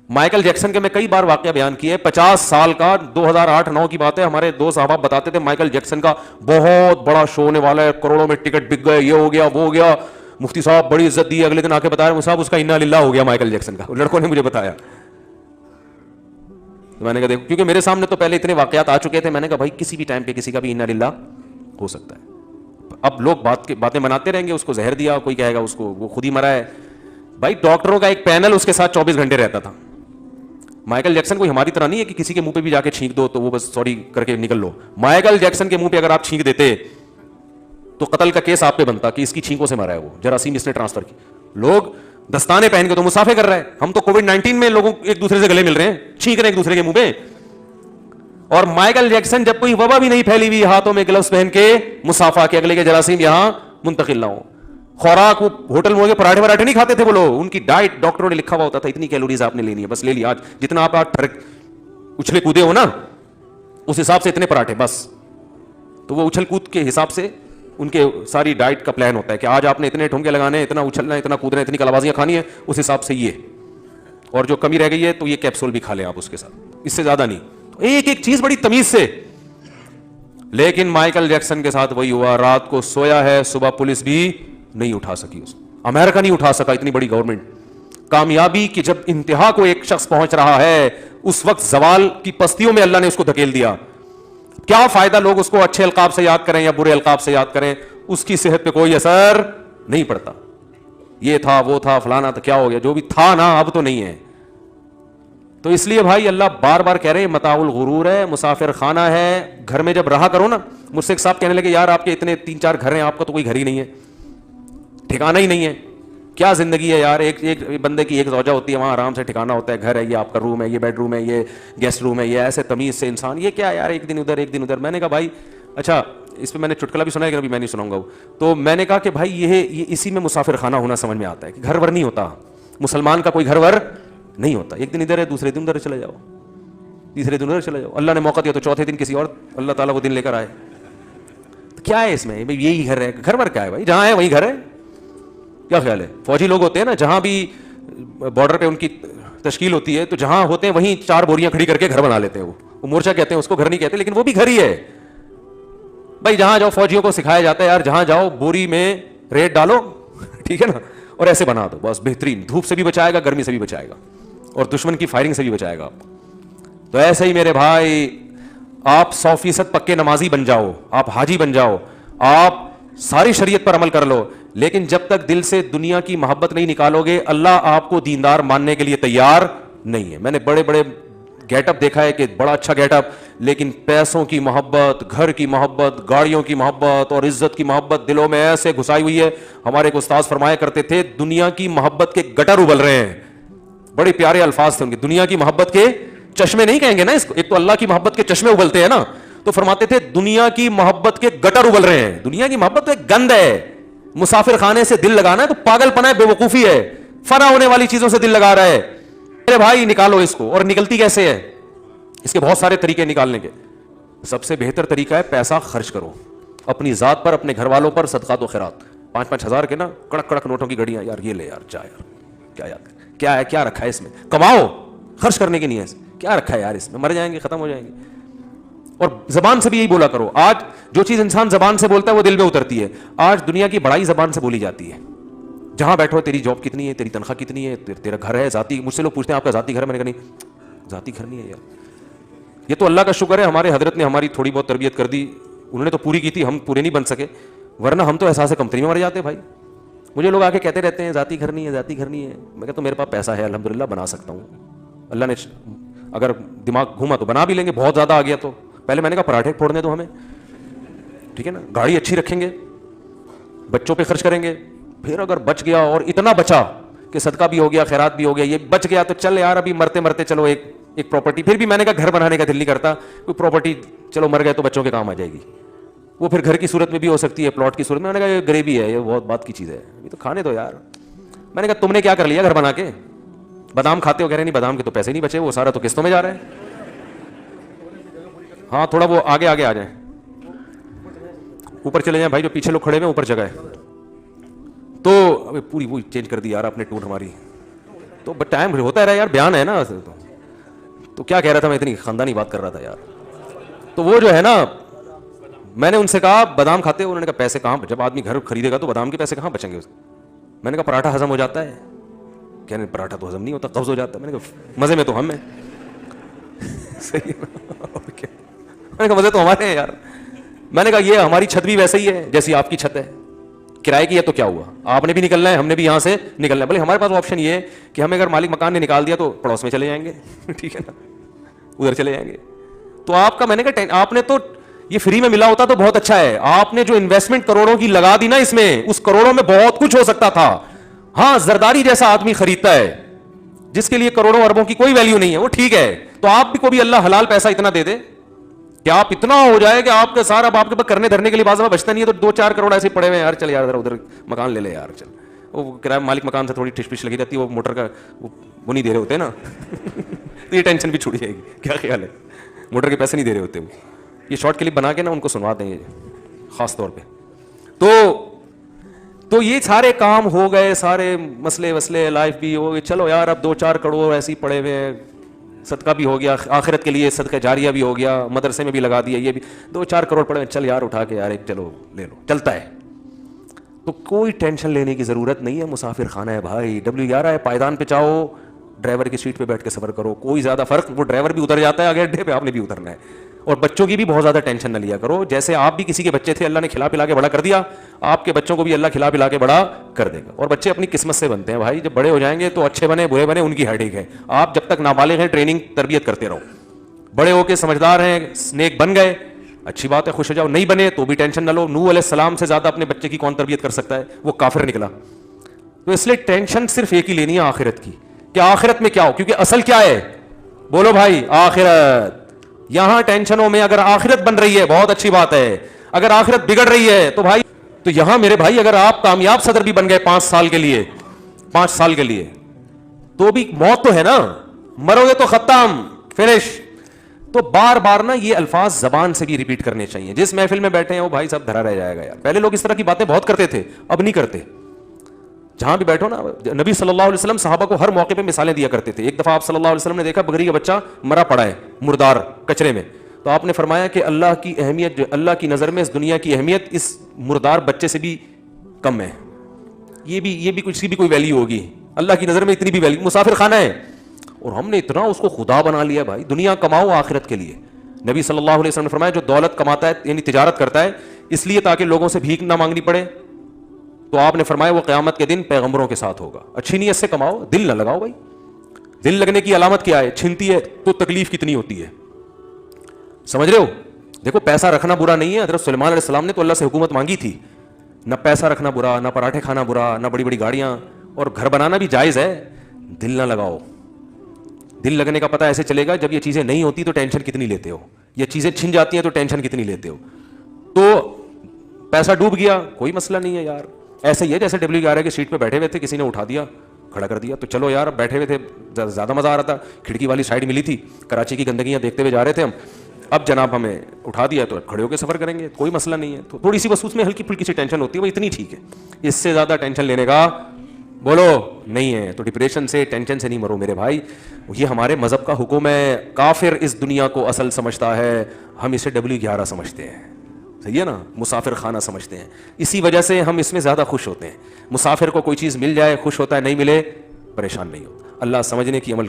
Michael Jackson کے میں کئی بار واقعہ بیان کیے, 50 سال کا, 2008-9 کی بات ہے, ہمارے دو صحابہ بتاتے تھے مائیکل جیکسن کا بہت بڑا شو ہونے والا ہے, کروڑوں میں ٹکٹ بک گئے, یہ ہو گیا وہ ہو گیا, مفتی صاحب بڑی عزت دی. اگلے دن آ کے بتا رہے صاحب اس کا انا للہ ہو گیا مائیکل جیکسن کا, لڑکوں نے مجھے بتایا. میں نے کہا دیکھو, کیونکہ میرے سامنے تو پہلے اتنے واقعات آ چکے تھے, میں نے کہا بھائی کسی بھی ٹائم پہ کسی کا بھی انا للہ ہو سکتا ہے. اب لوگ باتیں بناتے رہیں گے, اس کو زہر دیا, کوئی کہے گا اس کو وہ خود ہی مرا ہے. بھائی ڈاکٹروں کا ایک پینل اس کے ساتھ 24 گھنٹے رہتا تھا. مائیکل جیکسن کوئی ہماری طرح نہیں ہے کہ کسی کے منہ پہ بھی جا کے چھینک دو تو وہ بس سوری کر کے نکل لو. مائیکل جیکسن کے منہ پہ اگر آپ چھینک دیتے تو قتل کا کیس آپ پہ بنتا کہ اس کی چھینکوں سے مرا ہے, وہ جراثیم اس نے ٹرانسفر کی. لوگ دستانے پہن کے تو مسافے کر رہے ہیں, ہم تو کووڈ-19 میں لوگوں ایک دوسرے سے گلے مل رہے ہیں, چھینک رہے ہیں ایک دوسرے کے منہ پہ. اور مائیکل جیکسن جب کوئی وبا بھی نہیں پھیلی ہوئی, ہاتھوں میں گلوز پہن کے مسافہ کے اگلے کے جراثیم یہاں منتقل نہ ہو. خوراک وہ ہوٹل میں پراٹھے وراٹھے نہیں کھاتے تھے وہ لوگ, ان کی ڈائٹ ڈاکٹروں نے لکھا ہوا ہوتا تھا اتنی کیلوریز آپ نے لینی ہے, بس لے لی. آج جتنا آپ اچھلے کودے ہو نا اس حساب سے اتنے پراٹھے بس. تو وہ اچھل کود کے حساب سے ان کے ساری ڈائٹ کا پلان ہوتا ہے کہ آج آپ نے اتنے ٹھونکے لگانے ہیں, اتنا اچھلنا ہے, اتنا کودنا ہے, اتنی کلابازیاں کھانی ہے, اس حساب سے یہ. اور جو کمی رہ گئی ہے تو یہ کیپسول بھی کھا لیں آپ اس کے ساتھ, اس سے زیادہ نہیں. ایک ایک چیز بڑی تمیز سے. لیکن مائیکل جیکسن کے ساتھ وہی ہوا, رات کو سویا ہے, صبح پولیس بھی نہیں اٹھا سکی, اس امریکہ نہیں اٹھا سکا, اتنی بڑی گورنمنٹ. کامیابی کی جب انتہا کو ایک شخص پہنچ رہا ہے اس وقت زوال کی پستیوں میں اللہ نے اس کو دھکیل دیا. کیا فائدہ لوگ اس کو اچھے القاب سے یاد کریں یا برے القاب سے یاد کریں, اس کی صحت پہ کوئی اثر نہیں پڑتا. یہ تھا وہ تھا فلانا تھا, کیا ہو گیا, جو بھی تھا نا اب تو نہیں ہے. تو اس لیے بھائی اللہ بار بار کہہ رہے ہیں متاع الغرور ہے, مسافر خانہ ہے. گھر میں جب رہا کرو نا, مجھ سے ایک صاحب کہنے لگے یار آپ کے اتنے 3-4 گھر ہیں, آپ کا تو کوئی گھر ہی نہیں ہے, ٹھکانہ ہی نہیں ہے, کیا زندگی ہے یار. ایک بندے کی ایک زوجہ ہوتی ہے, وہاں آرام سے ٹھکانہ ہوتا ہے, گھر ہے, یہ آپ کا روم ہے, یہ بیڈ روم ہے, یہ گیسٹ روم ہے, یہ ایسے تمیز سے انسان, یہ کیا یار ایک دن ادھر ایک دن ادھر. میں نے کہا بھائی اچھا اس پہ میں نے چٹکلا بھی سنا ہے, لیکن ابھی میں نہیں سناؤں گا. تو میں نے کہا کہ بھائی یہ اسی میں مسافر خانہ ہونا سمجھ میں آتا ہے کہ گھر ور نہیں ہوتا, مسلمان کا کوئی گھر ور نہیں ہوتا. ایک دن ادھر ہے, دوسرے دن ادھر چلے جاؤ, تیسرے دن ادھر چلے جاؤ. اللہ نے موقع دیا تو چوتھے دن کسی اور اللہ تعالیٰ وہ دن لے کر آئے. تو کیا ہے اس میں, یہی گھر ہے, گھر ور کیا ہے بھائی, جہاں ہے وہی گھر ہے. کیا خیال ہے, فوجی لوگ ہوتے ہیں نا, جہاں بھی بارڈر پہ ان کی تشکیل ہوتی ہے تو جہاں ہوتے ہیں وہیں 4 بوریاں کھڑی کر کے گھر بنا لیتے ہیں. وہ مورچہ کہتے ہیں اس کو, گھر نہیں کہتے, لیکن وہ بھی گھر ہی ہے بھائی. جہاں جاؤ فوجیوں کو سکھایا جاتا ہے یار, جہاں جاؤ بوری میں ریت ڈالو, ٹھیک ہے نا, اور ایسے بنا دو بس, بہترین. دھوپ سے بھی بچائے گا, گرمی سے بھی بچائے گا, اور دشمن کی فائرنگ سے بھی بچائے گا آپ. تو ایسے ہی میرے بھائی آپ 100% پکے نمازی بن جاؤ, آپ حاجی بن جاؤ, آپ ساری شریعت پر عمل کر لو, لیکن جب تک دل سے دنیا کی محبت نہیں نکالو گے اللہ آپ کو دیندار ماننے کے لیے تیار نہیں ہے. میں نے بڑے بڑے گیٹ اپ دیکھا ہے کہ بڑا اچھا گیٹ اپ, لیکن پیسوں کی محبت, گھر کی محبت, گاڑیوں کی محبت اور عزت کی محبت دلوں میں ایسے گھسائی ہوئی ہے. ہمارے ایک استاذ فرمایا کرتے تھے دنیا کی محبت کے گٹر ابل رہے ہیں. بڑے پیارے الفاظ تھے ان کے, دنیا کی محبت کے چشمے نہیں کہیں گے نا اس کو, ایک تو اللہ کی محبت کے چشمے ابلتے ہیں نا, تو فرماتے تھے دنیا کی محبت کے گٹر ابل رہے ہیں. دنیا کی محبت تو ایک گند ہے, مسافر خانے سے دل لگانا ہے تو پاگل پنا ہے, بے وقوفی ہے, فنا ہونے والی چیزوں سے دل لگا رہا ہے. میرے بھائی نکالو اس کو. اور نکلتی کیسے ہے, اس کے بہت سارے طریقے نکالنے کے. سب سے بہتر طریقہ ہے پیسہ خرچ کرو اپنی ذات پر, اپنے گھر والوں پر, صدقات و خیرات. 5-5 ہزار کے نا کڑک کڑک نوٹوں کی گھڑیاں, یار یہ لے یار, جا یار, کیا یار کیا ہے, کیا رکھا ہے اس میں, کماؤ, خرچ کرنے کی نہیں ہے, کیا رکھا ہے یار اس میں, مر جائیں گے, ختم ہو جائیں گے. اور زبان سے بھی یہی بولا کرو. آج جو چیز انسان زبان سے بولتا ہے وہ دل میں اترتی ہے. آج دنیا کی بڑائی زبان سے بولی جاتی ہے. جہاں بیٹھو تیری جاب کتنی ہے, تیری تنخواہ کتنی ہے, تیرا گھر ہے ذاتی. مجھ سے لوگ پوچھتے ہیں آپ کا ذاتی گھر ہے, میں نے کہا نہیں ذاتی گھر نہیں ہے یار. یہ تو اللہ کا شکر ہے ہمارے حضرت نے ہماری تھوڑی بہت تربیت کر دی, انہوں نے تو پوری کی تھی, ہم پورے نہیں بن سکے, ورنہ ہم تو احساس کمتری میں مر جاتے بھائی. مجھے لوگ آ کے کہتے رہتے ہیں ذاتی گھر نہیں ہے, ذاتی گھر نہیں ہے. میں کہتا ہوں میرے پاس پیسہ ہے الحمدللہ, بنا سکتا ہوں. اللہ نے اگر دماغ گھوما تو بنا بھی لیں گے, بہت زیادہ آ گیا تو. پہلے میں نے کہا پراٹھے پھوڑنے دو ہمیں, ٹھیک ہے نا, گاڑی اچھی رکھیں گے, بچوں پہ خرچ کریں گے. پھر اگر بچ گیا اور اتنا بچا کہ صدقہ بھی ہو گیا, خیرات بھی ہو گیا, یہ بچ گیا تو چل یار ابھی مرتے مرتے چلو ایک پراپرٹی. پھر بھی میں نے کہا گھر بنانے کا دل نہیں کرتا, کوئی پراپرٹی چلو مر گئے تو بچوں کے کام آ جائے گی. وہ پھر گھر کی صورت میں بھی ہو سکتی ہے, پلاٹ کی صورت میں. میں نے کہا یہ غریبی ہے, یہ بہت بات کی چیز ہے, یہ تو کھانے دو یار. میں نے کہا تم نے کیا کر لیا گھر بنا کے, بادام کھاتے ہو, کہہ رہے نہیں بادام کے تو پیسے نہیں بچے, وہ سارا تو قسطوں میں جا رہا ہے. ہاں تھوڑا وہ آگے آگے آ جائیں, اوپر چلے جائیں بھائی, جو پیچھے لوگ کھڑے ہوئے اوپر جگہ ہے. تو پوری وہ چینج کر دی یار آپ نے ٹون ہماری. تو ٹائم ہوتا رہا یار, بیان ہے نا. تو کیا کہہ رہا تھا میں, اتنی خاندانی بات کر رہا تھا یار. تو وہ جو ہے نا, میں نے ان سے کہا بادام کھاتے ہو؟ انہوں نے کہا پیسے کہاں, جب آدمی گھر خریدے گا تو بادام کے پیسے کہاں بچیں گے. میں نے کہا پراٹھا ہضم ہو جاتا ہے. کہنے پراٹھا تو ہضم نہیں ہوتا, قبض ہو جاتا ہے. میں نے کہا مزے میں تو ہم ہیں. صحیح ہے. میں نے کہا مزے تو ہمارے ہیں یار. میں نے کہا یہ ہماری چھت بھی ویسے ہی ہے جیسی آپ کی چھت ہے, کرائے کی ہے تو کیا ہوا, آپ نے بھی نکلنا ہے, ہم نے بھی یہاں سے نکلنا ہے. بھلے ہمارے پاس آپشن یہ ہے کہ ہمیں اگر مالک مکان نے نکال دیا تو پڑوس میں چلے جائیں گے, ٹھیک ہے نا, ادھر چلے جائیں گے. تو آپ کا, میں نے کہا آپ نے تو یہ فری میں ملا ہوتا تو بہت اچھا ہے, آپ نے جو انویسٹمنٹ کروڑوں کی لگا دی نا اس میں, اس کروڑوں میں بہت کچھ ہو سکتا تھا. ہاں زرداری جیسا آدمی خریدتا ہے جس کے لیے کروڑوں اربوں کی کوئی ویلیو نہیں ہے, وہ ٹھیک ہے. تو آپ کو بھی اللہ حلال پیسہ اتنا دے دے کہ آپ اتنا ہو جائے کہ آپ کا سارا, آپ کے پاس کرنے دھرنے کے لیے بعض بچتا نہیں ہے, تو 2-4 کروڑ ایسے پڑے ہوئے, یار چل یار ادھر مکان لے لے یار, چل. وہ کرایہ مالک مکان سے تھوڑی ٹھش پش لگی رہتی ہے, وہ موٹر کا وہ نہیں دے رہے ہوتے نا. تو یہ ٹینشن بھی چھوٹ جائے گی. کیا خیال ہے, موٹر کے پیسے نہیں دے رہے ہوتے. وہ یہ شارٹ کلپ بنا کے نا ان کو سنوا دیں گے خاص طور پہ. تو یہ سارے کام ہو گئے, سارے مسئلے وسلے, لائف بھی ہو گئی. چلو یار اب 2-4 کروڑ ایسے ہی پڑے ہوئے ہیں, صدقہ بھی ہو گیا, آخرت کے لیے صدقہ جاریہ بھی ہو گیا, مدرسے میں بھی لگا دیا, یہ بھی 2-4 کروڑ پڑے, چل یار اٹھا کے یار ایک چلو لے لو, چلتا ہے. تو کوئی ٹینشن لینے کی ضرورت نہیں ہے. مسافر خانہ ہے بھائی, W11 ہے, پائیدان پہ چاہو ڈرائیور کی سیٹ پہ بیٹھ کے سفر کرو, کوئی زیادہ فرق, وہ ڈرائیور بھی اتر جاتا ہے آگے اڈے پہ, آپ نے بھی اترنا ہے. اور بچوں کی بھی بہت زیادہ ٹینشن نہ لیا کرو, جیسے آپ بھی کسی کے بچے تھے, اللہ نے کھلا پلا کے بڑا کر دیا, آپ کے بچوں کو بھی اللہ کھلا پلا کے بڑا کر دے گا. اور بچے اپنی قسمت سے بنتے ہیں بھائی, جب بڑے ہو جائیں گے تو اچھے بنے برے بنے ان کی ہیڈیک ہے. آپ جب تک نابالغ ہیں ٹریننگ تربیت کرتے رہو, بڑے ہو کے سمجھدار ہیں, نیک بن گئے اچھی بات ہے, خوش ہو جاؤ, نہیں بنے تو بھی ٹینشن نہ لو. نوح علیہ السلام سے زیادہ اپنے بچے کی کون تربیت کر سکتا ہے, وہ کافر نکلا. تو اس لیے ٹینشن صرف ایک ہی لینی ہے آخرت کی, کہ آخرت میں کیا ہو, کیونکہ اصل کیا ہے, بولو بھائی, آخرت. یہاں ٹینشنوں میں اگر آخرت بن رہی ہے بہت اچھی بات ہے, اگر آخرت بگڑ رہی ہے تو بھائی, تو یہاں میرے بھائی اگر آپ کامیاب صدر بھی بن گئے 5 سال کے لیے, 5 سال کے لیے, تو بھی موت تو ہے نا, مرو گے تو ختم, فنش. تو بار بار نا یہ الفاظ زبان سے بھی ریپیٹ کرنے چاہیے. جس محفل میں بیٹھے ہیں وہ بھائی سب دھرا رہ جائے گا یار. پہلے لوگ اس طرح کی باتیں بہت کرتے تھے, اب نہیں کرتے. جہاں بھی بیٹھو نا, نبی صلی اللہ علیہ وسلم صحابہ کو ہر موقع پہ مثالیں دیا کرتے تھے. ایک دفعہ آپ صلی اللہ علیہ وسلم نے دیکھا بکری کا بچہ مرا پڑا ہے, مردار کچرے میں. تو آپ نے فرمایا کہ اللہ کی اہمیت, اللہ کی نظر میں اس دنیا کی اہمیت اس مردار بچے سے بھی کم ہے. یہ بھی کسی بھی کوئی ویلیو ہوگی, اللہ کی نظر میں اتنی بھی ویلیو. مسافر خانہ ہے, اور ہم نے اتنا اس کو خدا بنا لیا بھائی. دنیا کماؤ آخرت کے لیے. نبی صلی اللہ علیہ وسلم نے فرمایا جو دولت کماتا ہے یعنی تجارت کرتا ہے اس لیے تاکہ لوگوں سے بھیک نہ مانگنی پڑے, تو آپ نے فرمایا وہ قیامت کے دن پیغمبروں کے ساتھ ہوگا. اچھی نیت سے کماؤ, دل نہ لگاؤ بھائی. دل لگنے کی علامت کیا ہے, چھنتی ہے تو تکلیف کتنی ہوتی ہے, سمجھ رہے ہو. دیکھو پیسہ رکھنا برا نہیں ہے, حضرت سلیمان علیہ السلام نے تو اللہ سے حکومت مانگی تھی. نہ پیسہ رکھنا برا, نہ پراٹھے کھانا برا, نہ بڑی بڑی گاڑیاں, اور گھر بنانا بھی جائز ہے. دل نہ لگاؤ. دل لگنے کا پتہ ایسے چلے گا جب یہ چیزیں نہیں ہوتی تو ٹینشن کتنی لیتے ہو, یہ چیزیں چھن جاتی ہیں تو ٹینشن کتنی لیتے ہو. تو پیسہ ڈوب گیا کوئی مسئلہ نہیں ہے یار, ایسے ہی ہے جیسے W11 کی سیٹ پہ بیٹھے ہوئے تھے, کسی نے اٹھا دیا کھڑا کر دیا, تو چلو یار بیٹھے ہوئے تھے زیادہ مزہ آ رہا تھا, کھڑکی والی سائڈ ملی تھی, کراچی کی گندگیاں دیکھتے ہوئے جا رہے تھے ہم. اب جناب ہمیں اٹھا دیا تو کھڑے ہو کے سفر کریں گے, کوئی مسئلہ نہیں ہے. تو تھوڑی سی بس اس میں ہلکی پھلکی سی ٹینشن ہوتی ہے, وہ اتنی ٹھیک ہے, اس سے زیادہ ٹینشن لینے کا بولو نہیں ہے. تو ڈپریشن سے ٹینشن سے نہیں مرو میرے بھائی, یہ ہمارے مذہب کا حکم ہے. کافر اس دنیا کو اصل سمجھتا ہے, ہم اسے W11 سمجھتے ہیں, صحیح ہے نا, مسافر خانہ سمجھتے ہیں. اسی وجہ سے ہم اس میں زیادہ خوش ہوتے ہیں. مسافر کو کوئی چیز مل جائے خوش ہوتا ہے, نہیں ملے پریشان نہیں ہوتا. اللہ سمجھنے کی عمل کی